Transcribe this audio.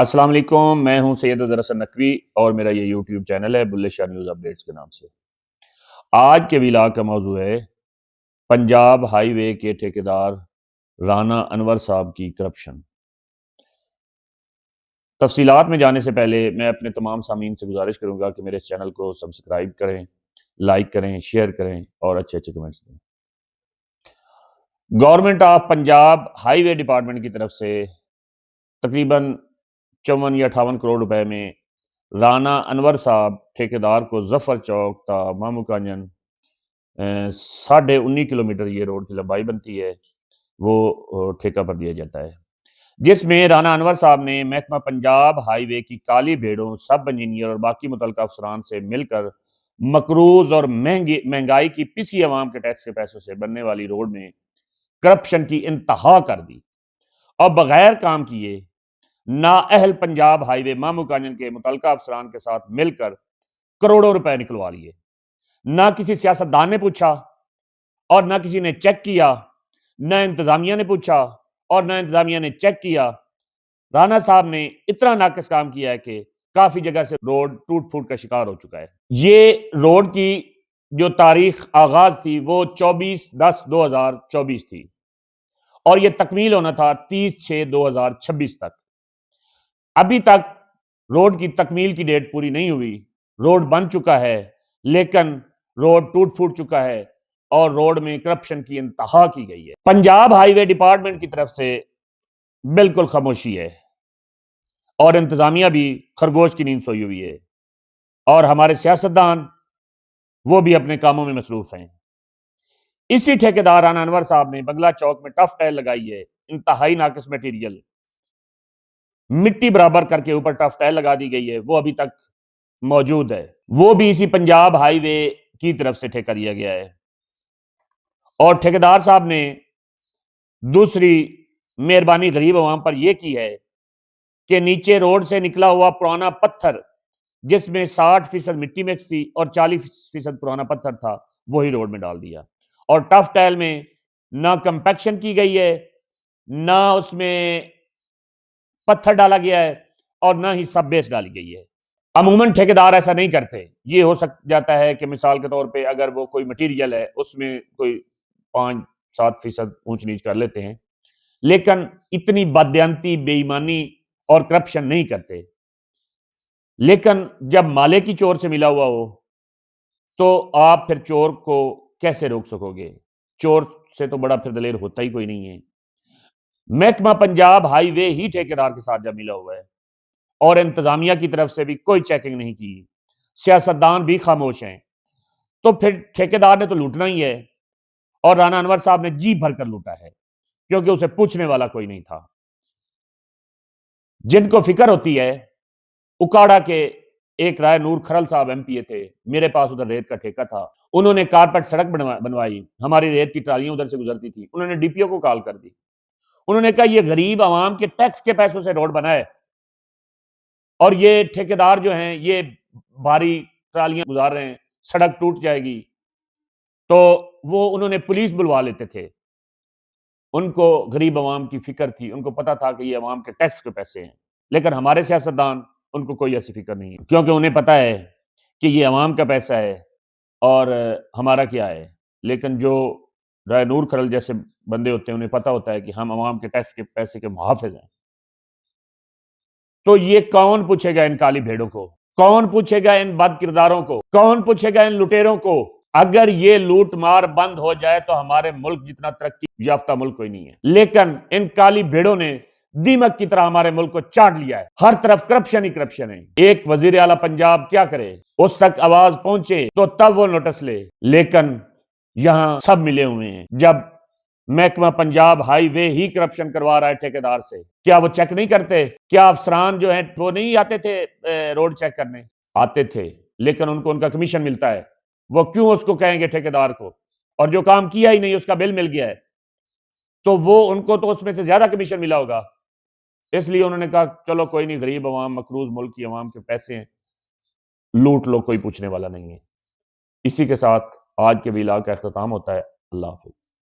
السلام علیکم، میں ہوں سید اظہر حسن نقوی اور میرا یہ یوٹیوب چینل ہے بلے شاہ نیوز اپڈیٹس کے نام سے۔ آج کے ویلاگ کا موضوع ہے پنجاب ہائی وے کے ٹھیکیدار رانا انور صاحب کی کرپشن۔ تفصیلات میں جانے سے پہلے میں اپنے تمام سامعین سے گزارش کروں گا کہ میرے اس چینل کو سبسکرائب کریں، لائک کریں، شیئر کریں اور اچھے کمنٹس دیں۔ Government of Punjab high way department کی طرف سے تقریباً 54 یا 58 کروڑ روپے میں رانا انور صاحب ٹھیکیدار کو ظفر چوک تا مامو کانجن 19.5 کلومیٹر یہ روڈ کی لمبائی بنتی ہے، وہ ٹھیکہ پر دیا جاتا ہے، جس میں رانا انور صاحب نے محکمہ پنجاب ہائی وے کی کالی بھیڑوں، سب انجینئر اور باقی متعلقہ افسران سے مل کر مقروض اور مہنگائی کی پسی عوام کے ٹیکس کے پیسوں سے بننے والی روڈ میں کرپشن کی انتہا کر دی اور بغیر کام کیے نااہل پنجاب ہائی وے مامو کانجن کے متعلقہ افسران کے ساتھ مل کر کروڑوں روپے نکلوا لیے۔ نہ کسی سیاستدان نے پوچھا اور نہ کسی نے چیک کیا، نہ انتظامیہ نے پوچھا اور نہ انتظامیہ نے چیک کیا۔ رانا صاحب نے اتنا ناقص کام کیا ہے کہ کافی جگہ سے روڈ ٹوٹ پھوٹ کا شکار ہو چکا ہے۔ یہ روڈ کی جو تاریخ آغاز تھی وہ 24/10/2024 تھی اور یہ تکمیل ہونا تھا 30/6/2026 تک۔ ابھی تک روڈ کی تکمیل کی ڈیٹ پوری نہیں ہوئی، روڈ بن چکا ہے لیکن روڈ ٹوٹ پھوٹ چکا ہے اور روڈ میں کرپشن کی انتہا کی گئی ہے۔ پنجاب ہائی وے ڈپارٹمنٹ کی طرف سے بالکل خاموشی ہے اور انتظامیہ بھی خرگوش کی نیند سوئی ہوئی ہے اور ہمارے سیاستدان وہ بھی اپنے کاموں میں مصروف ہیں۔ اسی ٹھیکیدار رانا انور صاحب نے بنگلہ چوک میں ٹف ٹائل لگائی ہے، انتہائی ناقص میٹیریل، مٹی برابر کر کے اوپر ٹف ٹائل لگا دی گئی ہے، وہ ابھی تک موجود ہے، وہ بھی اسی پنجاب ہائی وے کی طرف سے ٹھیکہ دیا گیا ہے۔ اور ٹھیکیدار صاحب نے دوسری مہربانی غریب عوام پر یہ کی ہے کہ نیچے روڈ سے نکلا ہوا پرانا پتھر جس میں 60% مٹی مکس تھی اور 40% پرانا پتھر تھا وہی روڈ میں ڈال دیا، اور ٹف ٹائل میں نہ کمپیکشن کی گئی ہے، نہ اس میں پتھر ڈالا گیا ہے اور نہ ہی سب بیس ڈالی گئی ہے۔ عموماً ٹھیکیدار ایسا نہیں کرتے، یہ ہو جاتا ہے کہ مثال کے طور پہ اگر وہ کوئی مٹیریل ہے اس میں کوئی 5-7% اونچ نیچ کر لیتے ہیں، لیکن اتنی بددیانتی، بے ایمانی اور کرپشن نہیں کرتے۔ لیکن جب مالے کی چور سے ملا ہوا ہو تو آپ پھر چور کو کیسے روک سکو گے؟ چور سے تو بڑا پھر دلیر ہوتا ہی کوئی نہیں ہے۔ محکمہ پنجاب ہائی وے ہی ٹھیکیدار کے ساتھ جب ملا ہوا ہے اور انتظامیہ کی طرف سے بھی کوئی چیکنگ نہیں کی، سیاستدان بھی خاموش ہیں، تو پھر ٹھیکیدار نے تو لوٹنا ہی ہے اور رانا انور صاحب نے جی بھر کر لوٹا ہے کیونکہ اسے پوچھنے والا کوئی نہیں تھا۔ جن کو فکر ہوتی ہے، اکاڑا کے ایک رائے نور کھرل صاحب ایم پی اے تھے، میرے پاس ادھر ریت کا ٹھیکہ تھا، انہوں نے کارپیٹ سڑک بنوائی، ہماری ریت کی ٹرالیاں ادھر سے گزرتی تھی، انہوں نے ڈی پی او کو کال کر دی، انہوں نے کہا یہ غریب عوام کے ٹیکس کے پیسوں سے روڈ بنا ہے اور یہ ٹھیکیدار جو ہیں یہ بھاری ٹرالیاں گزار رہے ہیں، سڑک ٹوٹ جائے گی، تو وہ انہوں نے پولیس بلوا لیتے تھے۔ ان کو غریب عوام کی فکر تھی، ان کو پتا تھا کہ یہ عوام کے ٹیکس کے پیسے ہیں، لیکن ہمارے سیاستدان ان کو کوئی ایسی فکر نہیں ہے کیونکہ انہیں پتا ہے کہ یہ عوام کا پیسہ ہے اور ہمارا کیا ہے۔ لیکن جو رائے نور کھرل جیسے بندے ہوتے ہیں انہیں پتا ہوتا ہے کہ ہم عوام کے ٹیکس کے پیسے کے محافظ ہیں۔ تو یہ کون پوچھے گا ان کالی بھیڑوں کو؟ کون پوچھے گا ان بد کرداروں کو؟ کون پوچھے گا ان لٹیروں کو؟ اگر یہ لوٹ مار بند ہو جائے تو ہمارے ملک جتنا ترقی یافتہ ملک کوئی نہیں ہے، لیکن ان کالی بھیڑوں نے دیمک کی طرح ہمارے ملک کو چاٹ لیا ہے، ہر طرف کرپشن ہی کرپشن ہے۔ ایک وزیر اعلیٰ پنجاب کیا کرے؟ اس تک آواز پہنچے تو تب وہ نوٹس لے، لیکن یہاں سب ملے ہوئے ہیں۔ جب محکمہ پنجاب ہائی وے ہی کرپشن کروا رہا ہے ٹھیکیدار سے، کیا وہ چیک نہیں کرتے؟ کیا افسران جو ہیں وہ نہیں آتے تھے روڈ چیک کرنے؟ آتے تھے، لیکن ان کو ان کا کمیشن ملتا ہے، وہ کیوں اس کو کہیں گے ٹھیکیدار کو؟ اور جو کام کیا ہی نہیں اس کا بل مل گیا ہے تو وہ ان کو تو اس میں سے زیادہ کمیشن ملا ہوگا، اس لیے انہوں نے کہا چلو کوئی نہیں، غریب عوام، مقروض ملک کی عوام کے پیسے ہیں، لوٹ لو، کوئی پوچھنے والا نہیں ہے۔ اسی کے ساتھ آج کے ویلاگ کا اختتام ہوتا ہے۔ اللہ حافظ۔